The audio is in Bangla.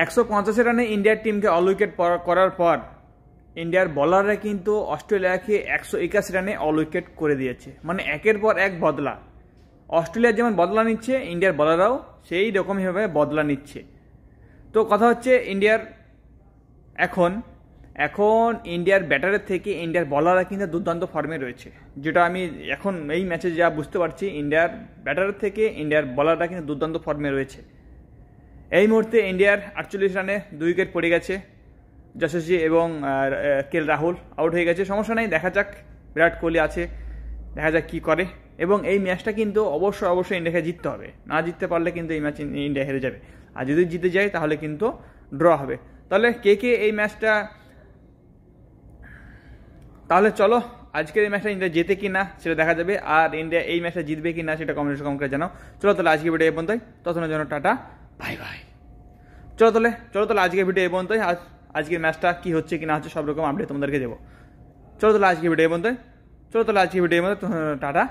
185 রানে ইন্ডিয়ার টিমকে অল উইকেট করার পর ইন্ডিয়ার বলাররা কিন্তু অস্ট্রেলিয়াকে 181 রানে অল উইকেট করে দিয়েছে। মানে একের পর এক বদলা। অস্ট্রেলিয়া যেমন বদলা নিচ্ছে, ইন্ডিয়ার বলাররাও সেই রকমইভাবে বদলা নিচ্ছে। তো কথা হচ্ছে ইন্ডিয়ার এখন ইন্ডিয়ার ব্যাটারের থেকে ইন্ডিয়ার বলাররা কিন্তু দুর্দান্ত ফর্মে রয়েছে, যেটা আমি এখন এই ম্যাচে যা বুঝতে পারছি। ইন্ডিয়ার ব্যাটারের থেকে ইন্ডিয়ার বলাররা কিন্তু দুর্দান্ত ফর্মে রয়েছে। এই মুহূর্তে ইন্ডিয়ার 48 রানে 2 উইকেট পড়ে গেছে। যশস্বী এবং কেএল রাহুল আউট হয়ে গেছে। সমস্যা নেই, দেখা যাক, বিরাট কোহলি আছে, দেখা যাক কী করে। এবং এই ম্যাচটা কিন্তু অবশ্যই ইন্ডিয়াকে জিততে হবে। না জিততে পারলে কিন্তু এই ম্যাচ ইন্ডিয়া হেরে যাবে। আর যদি জিতে যায় তাহলে কিন্তু ড্র হবে। তাহলে কে এই ম্যাচটা, তাহলে চলো আজকের এই ম্যাচটা ইন্ডিয়া জেতে কি না সেটা দেখা যাবে। আর ইন্ডিয়া এই ম্যাচটা জিতবে কি না সেটা কমেন্ট করে জানাও। চলো তাহলে আজকে ভিডিও এই পর্যন্তই, ততক্ষণের জন্য টাটা, বাই বাই। চলো তাহলে আজকের ভিডিও এই পর্যন্তই। আজকের ম্যাচটা কি হচ্ছে কি না হচ্ছে সব রকম আপডেট তোমাদেরকে দেবো। চলো তাহলে আজকের ভিডিও এই পর্যন্তই, টাটা।